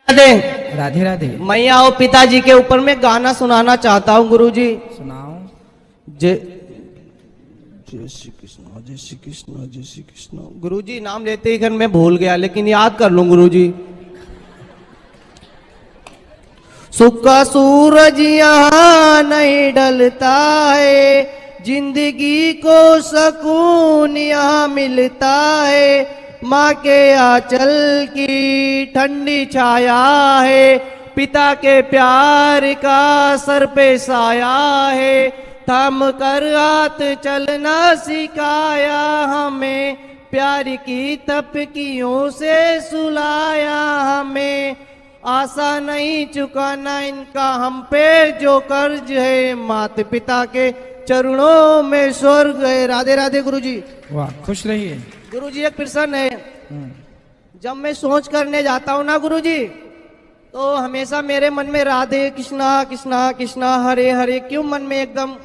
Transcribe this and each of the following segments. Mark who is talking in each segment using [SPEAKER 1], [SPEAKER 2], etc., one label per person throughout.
[SPEAKER 1] राधे
[SPEAKER 2] राधे राधे।
[SPEAKER 1] मैया और पिताजी के ऊपर में गाना सुनाना चाहता हूँ गुरुजी।
[SPEAKER 2] सुनाओ।
[SPEAKER 1] जय श्री कृष्ण, जय श्री कृष्ण, जय श्री कृष्ण। गुरुजी नाम लेते ही मैं भूल गया, लेकिन याद कर लूं गुरुजी। सुख का सूरज यहाँ नहीं ढलता है, जिंदगी को सुकून यहाँ मिलता है। माँ के आंचल की ठंडी छाया है, पिता के प्यार का सर पे साया है। थम कर हाथ चलना सिखाया हमें, प्यार की तपकियों से सुलाया हमें। आशा नहीं चुकाना इनका हम पे जो कर्ज है, माता पिता के चरणों में स्वर्ग है। राधे राधे गुरुजी।
[SPEAKER 2] वाह, खुश रहिए
[SPEAKER 1] गुरुजी। एक प्रश्न है, जब मैं सोच करने जाता हूँ ना गुरुजी, तो हमेशा मेरे मन में राधे कृष्णा कृष्णा कृष्णा हरे हरे क्यों मन में एकदम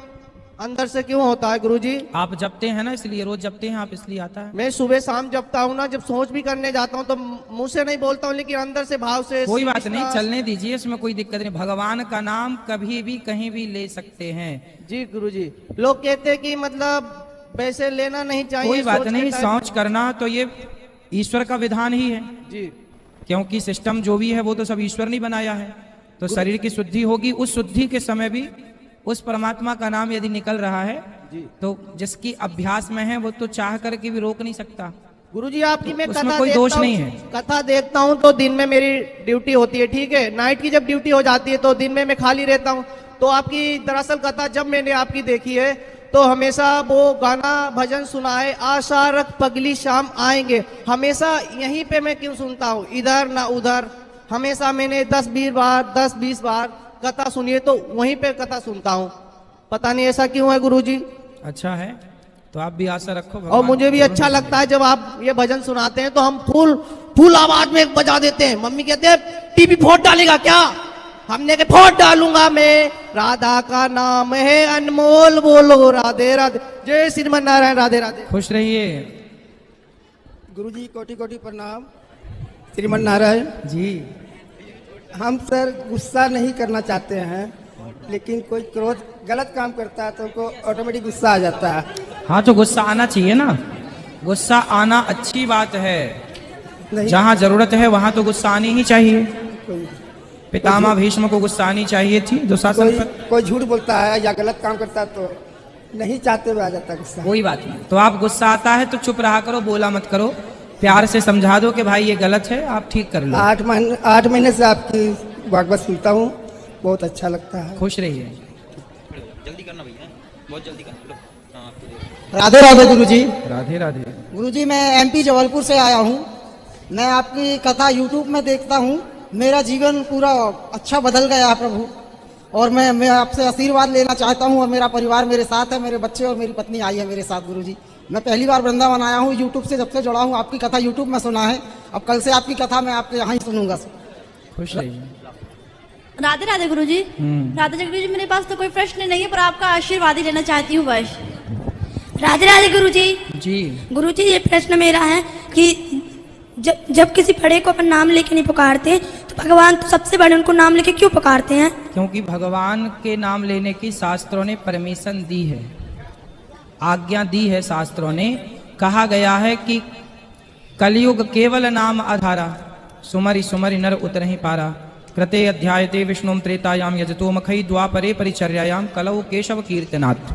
[SPEAKER 1] अंदर से क्यों होता है गुरुजी?
[SPEAKER 2] आप जपते हैं ना, इसलिए रोज जपते हैं आप, इसलिए आता है।
[SPEAKER 1] मैं सुबह शाम जपता हूँ ना, जब सोच भी करने जाता हूँ तो मुंह से नहीं बोलता हूँ, लेकिन अंदर से भाव से।
[SPEAKER 2] कोई बात नहीं, चलने दीजिए, इसमें कोई दिक्कत नहीं। भगवान का नाम कभी भी कहीं भी ले सकते हैं।
[SPEAKER 1] जी गुरुजी। लोग कहते हैं कि मतलब वैसे लेना नहीं चाहिए।
[SPEAKER 2] कोई बात नहीं, सोच करना तो ये ईश्वर का विधान ही है
[SPEAKER 1] जी,
[SPEAKER 2] क्योंकि सिस्टम जो भी है वो तो सब ईश्वर ने बनाया है। तो शरीर की शुद्धि होगी, उस शुद्धि के समय भी उस परमात्मा का नाम यदि निकल रहा है तो जिसकी अभ्यास में है वो तो चाह करके भी रोक नहीं सकता।
[SPEAKER 1] गुरुजी आपकी मैं
[SPEAKER 2] उसमें
[SPEAKER 1] कथा
[SPEAKER 2] कोई दोष नहीं है।
[SPEAKER 1] कथा देखता हूँ तो दिन में मेरी ड्यूटी होती है, ठीक है। नाइट की जब ड्यूटी हो जाती है तो दिन में मैं खाली रहता हूँ। तो आपकी दरअसल कथा जब मैंने आपकी देखी है तो हमेशा वो गाना भजन सुना है, आशा रख पगली शाम आएंगे। हमेशा यहीं पे मैं क्यों सुनता हूँ, इधर ना उधर। हमेशा मैंने 10-20 बार कथा सुनी है, तो वहीं पे कथा सुनता हूँ। पता नहीं ऐसा क्यों है गुरुजी।
[SPEAKER 2] अच्छा है, तो आप भी आशा रखो।
[SPEAKER 1] और मुझे भी अच्छा लगता है जब आप ये भजन सुनाते हैं तो हम फुल आवाज में बजा देते हैं। मम्मी कहते हैं टीवी फोड़ डालेगा क्या? हमने के फोड़ डालूंगा मैं। राधा का नाम है अनमोल, बोलो राधे राधे। जय श्रीमन नारायण। राधे राधे।
[SPEAKER 2] खुश रहिए
[SPEAKER 3] गुरुजी। कोटि कोटि प्रणाम। श्रीमन नारायण
[SPEAKER 2] जी।
[SPEAKER 3] हम सर गुस्सा नहीं करना चाहते हैं, लेकिन कोई क्रोध गलत काम करता है तो उनको ऑटोमेटिक गुस्सा आ जाता है।
[SPEAKER 2] हाँ, तो गुस्सा आना चाहिए ना, गुस्सा आना अच्छी बात है।
[SPEAKER 3] नहीं,
[SPEAKER 2] जहाँ जरूरत है वहाँ तो गुस्सा आनी ही चाहिए। पितामह भीष्म को गुस्सा आनी चाहिए थी दुशासन पर।
[SPEAKER 3] कोई झूठ बोलता है या गलत काम करता है तो नहीं चाहते हुए आ जाता है गुस्सा।
[SPEAKER 2] कोई बात नहीं, तो आप गुस्सा आता है तो चुप रहा करो, बोला मत करो। प्यार से समझा दो कि भाई ये गलत है, आप ठीक कर लो।
[SPEAKER 3] 8 महीने से आपकी भागवत सुनता हूँ, बहुत अच्छा लगता है।
[SPEAKER 2] खुश रहिए।
[SPEAKER 4] जल्दी करना भैया, बहुत जल्दी करना।
[SPEAKER 3] राधे राधे गुरुजी।
[SPEAKER 2] राधे राधे।
[SPEAKER 5] गुरुजी मैं एमपी जबलपुर से आया हूँ। मैं आपकी कथा यूट्यूब में देखता हूँ, मेरा जीवन पूरा अच्छा बदल गया है प्रभु। और मैं आपसे आशीर्वाद लेना चाहता हूँ, और मेरा परिवार मेरे साथ है, मेरे बच्चे और मेरी पत्नी आई है मेरे साथ गुरुजी। मैं पहली बार वृंदावन आया हूँ, यूट्यूब से जब से जुड़ा हूँ आपकी कथा यूट्यूब में सुना है। अब कल से आपकी कथा मैं आपके यहाँ ही सुनूंगा।
[SPEAKER 2] खुश रहिए।
[SPEAKER 6] राधे राधे गुरुजी। राधे राधे गुरुजी। मेरे पास तो कोई प्रश्न नहीं है, पर आपका आशीर्वाद ही लेना चाहती हूँ बस। राधे राधे गुरुजी।
[SPEAKER 2] जी
[SPEAKER 6] गुरुजी, ये प्रश्न मेरा है कि जब किसी बड़े को अपन नाम लेके नहीं पुकारते तो भगवान तो सबसे बड़े उनको नाम लेके क्यों पुकारते हैं?
[SPEAKER 2] क्योंकि भगवान के नाम लेने की शास्त्रों ने परमिशन दी है, आज्ञा दी है। शास्त्रों ने कहा गया है कि कलयुग केवल नाम आधारा, सुमरि सुमरि नर उतरहि पारा। कृते अध्यायते विष्णुम त्रेतायाम यजतो मखई द्वापरे परिचर्यायाम कलौ केशव कीर्तनात्।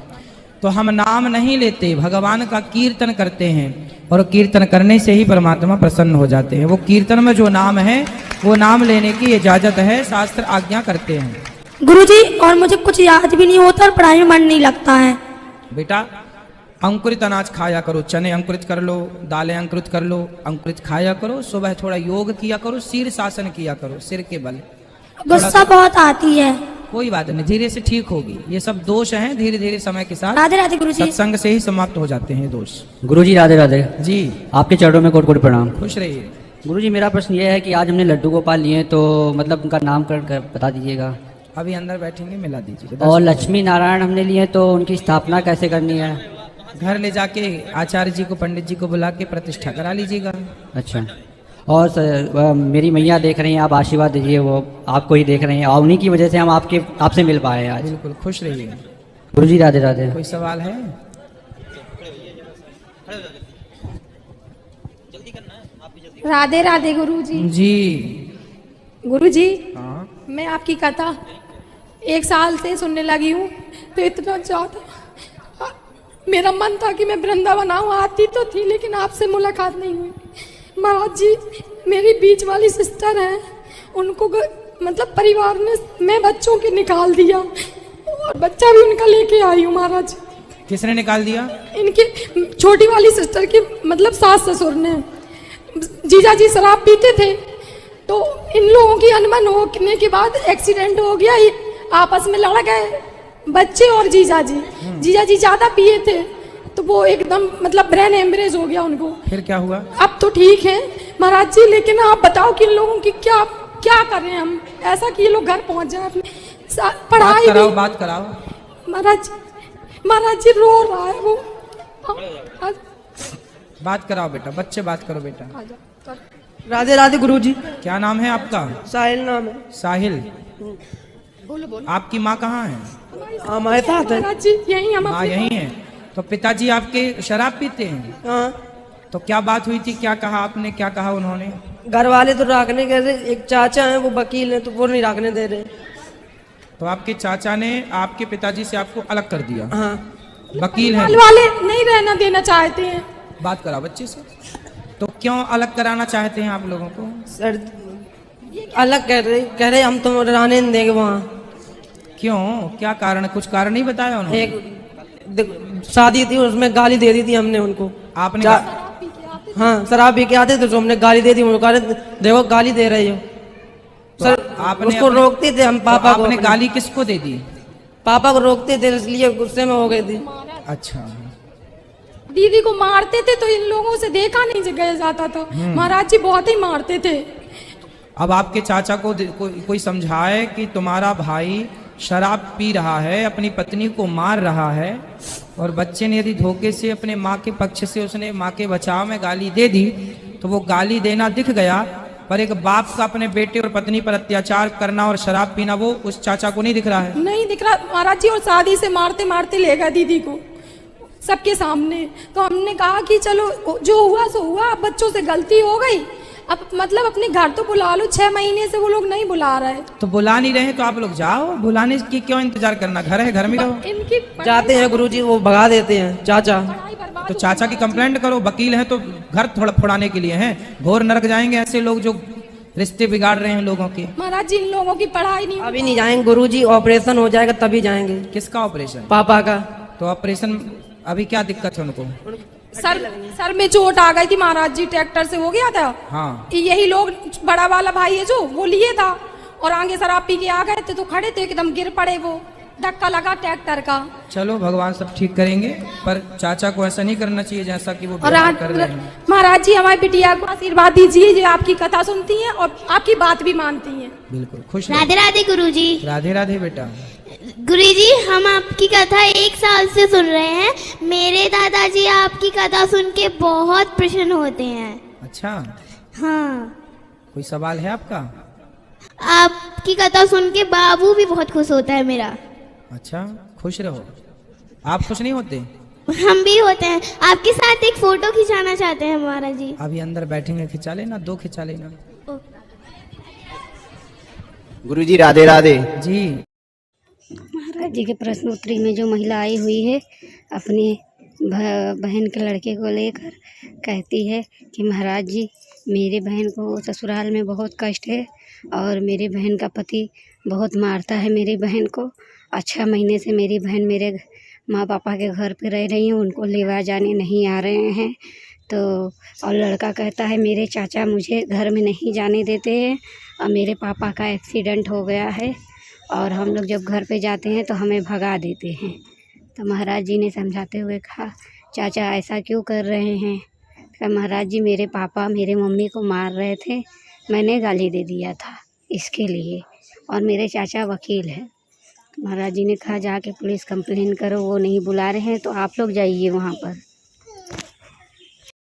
[SPEAKER 2] तो हम नाम नहीं लेते, भगवान का कीर्तन करते हैं, और कीर्तन करने से ही परमात्मा प्रसन्न हो जाते हैं। वो कीर्तन में जो नाम है वो नाम लेने की इजाजत है, शास्त्र आज्ञा करते हैं।
[SPEAKER 6] गुरुजी, और मुझे कुछ याद भी नहीं होता और पढ़ाई में मन नहीं लगता है।
[SPEAKER 2] बेटा अंकुरित अनाज खाया करो, चने अंकुरित कर लो, दालें अंकुरित कर लो, अंकुरित खाया करो। सुबह थोड़ा योग किया करो, शीर्षासन किया करो, सिर के बल।
[SPEAKER 6] गुस्सा बहुत आती है।
[SPEAKER 2] कोई बात नहीं, धीरे से ठीक होगी। ये सब दोष हैं, धीरे धीरे समय के साथ
[SPEAKER 6] राधे राधे गुरुजी।
[SPEAKER 2] सत्संग से ही समाप्त हो जाते हैं दोष।
[SPEAKER 7] गुरुजी राधे राधे
[SPEAKER 2] जी।
[SPEAKER 7] आपके चरणों में कोटि कोटि प्रणाम।
[SPEAKER 2] खुश रहिए।
[SPEAKER 7] गुरुजी मेरा प्रश्न ये है कि आज हमने लड्डू गोपाल लिए, तो मतलब उनका नामकरण कर बता दीजिएगा।
[SPEAKER 2] अभी अंदर बैठेंगे, मिला दीजिए।
[SPEAKER 7] और लक्ष्मी नारायण हमने लिए, तो उनकी स्थापना कैसे करनी है?
[SPEAKER 2] घर ले जाके आचार्य जी को, पंडित जी को बुला के प्रतिष्ठा करा लीजिएगा।
[SPEAKER 7] अच्छा। और मेरी मैया देख रही हैं, आप आशीर्वाद दीजिए, वो आपको ही देख रही हैं और उन्हीं की वजह से हम आपसे मिल पाए हैं आज।
[SPEAKER 2] बिल्कुल खुश रहिए।
[SPEAKER 7] गुरुजी राधे राधे।
[SPEAKER 2] कोई सवाल है?
[SPEAKER 8] राधे राधे गुरुजी।
[SPEAKER 2] जी
[SPEAKER 8] गुरुजी,
[SPEAKER 2] हाँ।
[SPEAKER 8] मैं आपकी कथा 1 साल से सुनने लगी हूँ, तो इतना ज़्यादा मेरा मन था कि मैं वृंदावन आऊँ। आती तो थी लेकिन आपसे मुलाकात नहीं हुई। महाराज जी, मेरी बीच वाली सिस्टर है, उनको मतलब परिवार ने मैं बच्चों के निकाल दिया और बच्चा भी उनका लेके आई हूँ महाराज।
[SPEAKER 2] किसने निकाल दिया?
[SPEAKER 8] इनके छोटी वाली सिस्टर की मतलब सास ससुर ने। जीजा जी शराब पीते थे, तो इन लोगों की अनबन होने के बाद एक्सीडेंट हो गया, आपस में लड़ गए बच्चे और जीजा जी। जीजा जी ज्यादा पिए थे, तो वो एकदम मतलब ब्रेन हेमरेज हो गया उनको।
[SPEAKER 2] फिर क्या हुआ?
[SPEAKER 8] अब तो ठीक है महाराज जी, लेकिन आप बताओ कि इन लोगों की क्या क्या करें हम, ऐसा कि ये लोग घर पहुंच जाए अपनी पढ़ाई भी।
[SPEAKER 2] बात कराओ।
[SPEAKER 8] महाराज जी रो रहा है वो।
[SPEAKER 2] बात कराओ बेटा, बच्चे बात करो बेटा।
[SPEAKER 1] राधे राधे गुरुजी।
[SPEAKER 2] क्या नाम है आपका?
[SPEAKER 1] साहिल नाम है।
[SPEAKER 2] साहिल।
[SPEAKER 8] बोलो।
[SPEAKER 2] आपकी माँ कहाँ है?
[SPEAKER 1] हमारे साथ है।
[SPEAKER 8] महाराज जी यही हम
[SPEAKER 2] माँ यही है। तो पिताजी आपके शराब पीते हैं?
[SPEAKER 1] हाँ,
[SPEAKER 2] तो क्या बात हुई थी, क्या कहा आपने, क्या कहा उन्होंने?
[SPEAKER 1] घर वाले तो रखने कह रहे, एक चाचा है वो वकील है, तो वो नहीं रखने दे रहे।
[SPEAKER 2] तो आपके चाचा ने आपके पिताजी से आपको अलग कर दिया?
[SPEAKER 1] हाँ,
[SPEAKER 2] वकील है।
[SPEAKER 8] वाले नहीं रहना देना चाहते हैं।
[SPEAKER 2] बात कराओ बच्चे से। तो क्यों अलग कराना चाहते हैं आप लोगों को?
[SPEAKER 1] सर अलग कह रहे हम तो रहने नहीं देंगे वहाँ।
[SPEAKER 2] क्यों, क्या कारण? कुछ कारण नहीं बताया उन्होंने?
[SPEAKER 1] एक शादी थी, उसमें गाली दे दी थी हमने उनको।
[SPEAKER 2] आपने
[SPEAKER 1] हाँ, शराब पी के आते थे तो हमने गाली दे दी उनको, कह रहे देखो गाली दे रहे हो।
[SPEAKER 2] तो
[SPEAKER 1] सर
[SPEAKER 2] आपने
[SPEAKER 1] उसको रोकते थे हम, पापा को।
[SPEAKER 2] आपने गाली किसको दे दी?
[SPEAKER 1] पापा को रोकते थे, इसलिए गुस्से में हो गए थे।
[SPEAKER 2] अच्छा।
[SPEAKER 8] दीदी को मारते थे, तो इन लोगों से देखा नहीं गया जाता था। महाराज जी बहुत ही मारते थे।
[SPEAKER 2] अब आपके चाचा को कोई समझाए कि तुम्हारा भाई शराब पी रहा है, अपनी पत्नी को मार रहा है, और बच्चे ने यदि धोखे से अपने माँ के पक्ष से उसने माँ के बचाव में गाली दे दी, तो वो गाली देना दिख गया, पर एक बाप का अपने बेटे और पत्नी पर अत्याचार करना और शराब पीना वो उस चाचा को नहीं दिख रहा है।
[SPEAKER 8] नहीं दिख रहा महाराज जी, और शादी से मारते मारते ले गया दीदी को सबके सामने। तो हमने कहा कि चलो जो हुआ सो हुआ, अब बच्चों से गलती हो गई, अब मतलब अपने घर तो बुला लो। 6 महीने से वो लोग नहीं बुला रहे।
[SPEAKER 2] तो बुला नहीं रहे तो आप लोग जाओ, बुलाने की क्यों इंतजार करना? घर है, घर में रहो।
[SPEAKER 8] इनकी
[SPEAKER 1] जाते हैं गुरुजी, वो भगा देते हैं चाचा।
[SPEAKER 2] तो चाचा की कंप्लेंट करो, वकील है तो घर थोड़ा फोड़ाने के लिए हैं। घोर नरक जाएंगे ऐसे लोग जो रिश्ते बिगाड़ रहे हैं लोगों के।
[SPEAKER 8] महाराज जी इन लोगों की पढ़ाई नहीं।
[SPEAKER 1] अभी नहीं जाएंगे गुरुजी, ऑपरेशन हो जाएगा तभी जाएंगे।
[SPEAKER 2] किसका ऑपरेशन?
[SPEAKER 1] पापा का।
[SPEAKER 2] तो ऑपरेशन अभी क्या दिक्कत है उनको?
[SPEAKER 8] सर में चोट आ गई थी महाराज जी, ट्रैक्टर से हो गया था।
[SPEAKER 2] हाँ।
[SPEAKER 8] यही लोग, बड़ा वाला भाई है जो, वो लिए था और आगे शराब पी के आ गए थे, तो खड़े थे एकदम गिर पड़े, वो धक्का लगा ट्रैक्टर का।
[SPEAKER 2] चलो भगवान सब ठीक करेंगे, पर चाचा को ऐसा नहीं करना चाहिए जैसा कि वो
[SPEAKER 8] और
[SPEAKER 2] कर रहे हैं।
[SPEAKER 8] महाराज जी हमारी बिटिया को आशीर्वाद दीजिए, जो आपकी कथा सुनती हैं और आपकी बात भी मानती हैं।
[SPEAKER 2] बिल्कुल खुश।
[SPEAKER 9] राधे राधे गुरुजी।
[SPEAKER 2] राधे राधे बेटा।
[SPEAKER 9] गुरुजी, हम आपकी कथा 1 साल से सुन रहे हैं। मेरे दादाजी आपकी कथा सुन के बहुत प्रसन्न होते हैं।
[SPEAKER 2] अच्छा।
[SPEAKER 9] हाँ।
[SPEAKER 2] कोई सवाल है आपका?
[SPEAKER 9] आपकी कथा सुन के बाबू भी बहुत खुश होता है मेरा।
[SPEAKER 2] अच्छा, खुश रहो। आप खुश नहीं होते?
[SPEAKER 9] हम भी होते हैं। आपके साथ एक फोटो खिंचाना चाहते हैं महाराज जी।
[SPEAKER 2] अभी अंदर बैठेंगे, खिंचा लेना, 2 खिंचा लेना।
[SPEAKER 10] गुरुजी राधे राधे
[SPEAKER 2] जी।
[SPEAKER 11] महाराज जी के प्रश्नोत्तरी में जो महिला आई हुई है, अपनी बहन के लड़के को लेकर कहती है कि महाराज जी, मेरे बहन को ससुराल में बहुत कष्ट है और मेरे बहन का पति बहुत मारता है मेरी बहन को। 6 महीने से मेरी बहन मेरे माँ पापा के घर पे रह रही हैं, उनको लेवा जाने नहीं आ रहे हैं। तो और लड़का कहता है मेरे चाचा मुझे घर में नहीं जाने देते हैं और मेरे पापा का एक्सीडेंट हो गया है और हम लोग जब घर पे जाते हैं तो हमें भगा देते हैं। तो महाराज जी ने समझाते हुए कहा, चाचा ऐसा क्यों कर रहे हैं? तो महाराज जी, मेरे पापा मेरे मम्मी को मार रहे थे, मैंने गाली दे दिया था इसके लिए, और मेरे चाचा वकील हैं। महाराज जी ने कहा जाके पुलिस कंप्लेन करो, वो नहीं बुला रहे हैं तो आप लोग जाइए वहाँ पर।